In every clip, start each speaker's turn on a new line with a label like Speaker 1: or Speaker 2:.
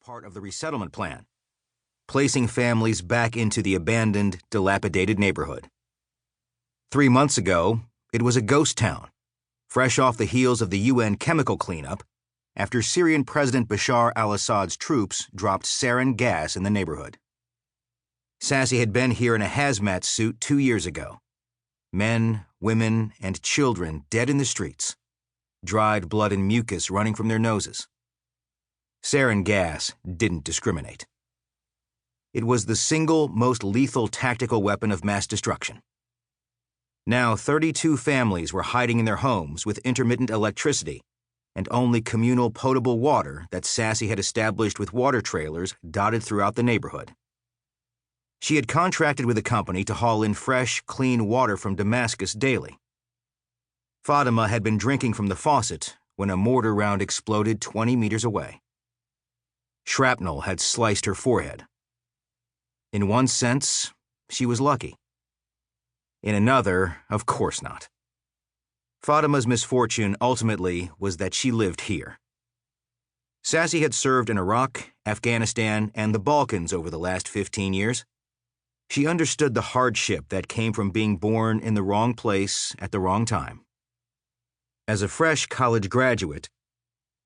Speaker 1: part of the resettlement plan, placing families back into the abandoned, dilapidated neighborhood. 3 months ago, it was a ghost town, fresh off the heels of the UN chemical cleanup after Syrian President Bashar al-Assad's troops dropped sarin gas in the neighborhood. Sassy had been here in a hazmat suit 2 years ago. Men, women, and children dead in the streets, dried blood and mucus running from their noses. Sarin gas didn't discriminate. It was the single most lethal tactical weapon of mass destruction. Now 32 families were hiding in their homes with intermittent electricity and only communal potable water that Sassy had established with water trailers dotted throughout the neighborhood. She had contracted with a company to haul in fresh, clean water from Damascus daily. Fatima had been drinking from the faucet when a mortar round exploded 20 meters away. Shrapnel had sliced her forehead. In one sense, she was lucky. In another, of course not. Fatima's misfortune ultimately was that she lived here. Sassy had served in Iraq, Afghanistan, and the Balkans over the last 15 years. She understood the hardship that came from being born in the wrong place at the wrong time. As a fresh college graduate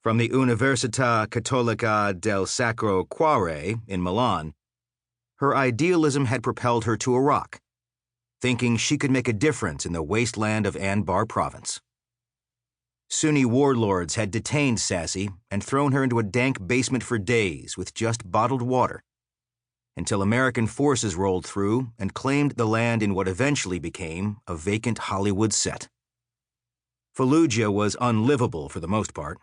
Speaker 1: from the Università Cattolica del Sacro Cuore in Milan, her idealism had propelled her to Iraq, thinking she could make a difference in the wasteland of Anbar province. Sunni warlords had detained Sassy and thrown her into a dank basement for days with just bottled water, until American forces rolled through and claimed the land in what eventually became a vacant Hollywood set. Fallujah was unlivable for the most part.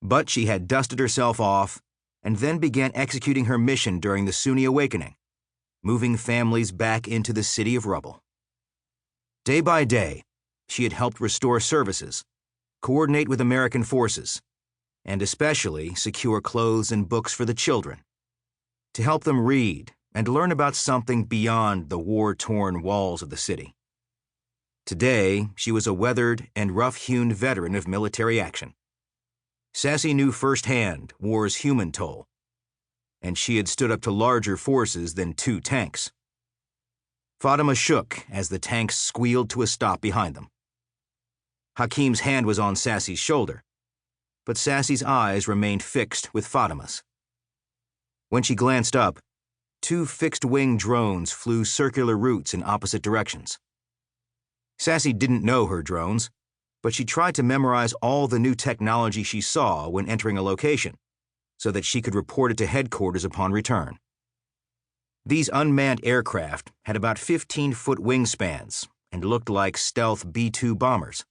Speaker 1: But she had dusted herself off and then began executing her mission during the Sunni awakening, moving families back into the city of rubble. Day by day, she had helped restore services, coordinate with American forces, and especially secure clothes and books for the children, to help them read and learn about something beyond the war-torn walls of the city. Today, she was a weathered and rough-hewn veteran of military action. Sassy knew firsthand war's human toll, and she had stood up to larger forces than 2 tanks. Fatima shook as the tanks squealed to a stop behind them. Hakeem's hand was on Sassy's shoulder, but Sassy's eyes remained fixed with Fatima's. When she glanced up, 2 fixed-wing drones flew circular routes in opposite directions. Sassy didn't know her drones, but she tried to memorize all the new technology she saw when entering a location, so that she could report it to headquarters upon return. These unmanned aircraft had about 15-foot wingspans and looked like stealth B-2 bombers.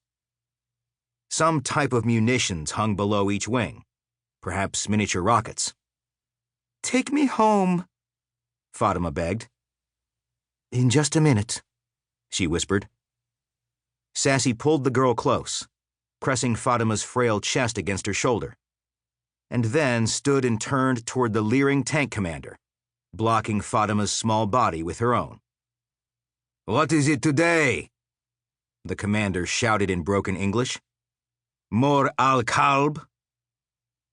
Speaker 1: Some type of munitions hung below each wing, perhaps miniature rockets. "Take me home," Fatima begged. "In just a minute," she whispered. Sassy pulled the girl close, pressing Fatima's frail chest against her shoulder, and then stood and turned toward the leering tank commander, blocking Fatima's small body with her own. "What is it today?" the commander shouted in broken English. "More al-Kalb?"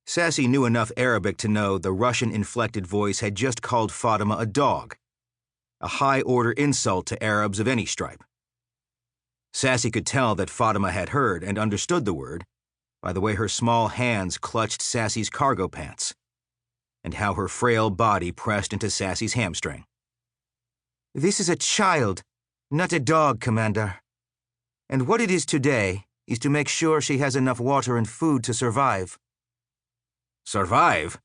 Speaker 1: Sassy knew enough Arabic to know the Russian-inflected voice had just called Fatima a dog, a high-order insult to Arabs of any stripe. Sassy could tell that Fatima had heard and understood the word by the way her small hands clutched Sassy's cargo pants, and how her frail body pressed into Sassy's hamstring. "This is a child, not a dog, Commander. And what it is today is to make sure she has enough water and food to survive." "Survive?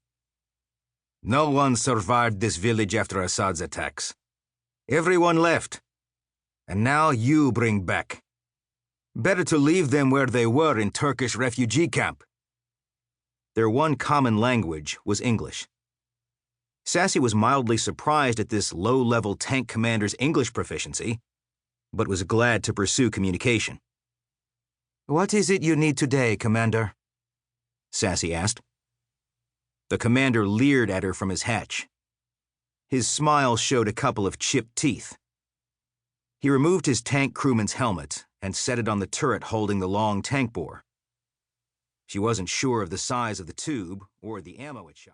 Speaker 1: No one survived this village after Assad's attacks. Everyone left. And now you bring back. Better to leave them where they were in Turkish refugee camp." Their one common language was English. Sassy was mildly surprised at this low-level tank commander's English proficiency, but was glad to pursue communication. "What is it you need today, Commander?" Sassy asked. The commander leered at her from his hatch. His smile showed a couple of chipped teeth. He removed his tank crewman's helmet and set it on the turret holding the long tank bore. She wasn't sure of the size of the tube or the ammo it shot.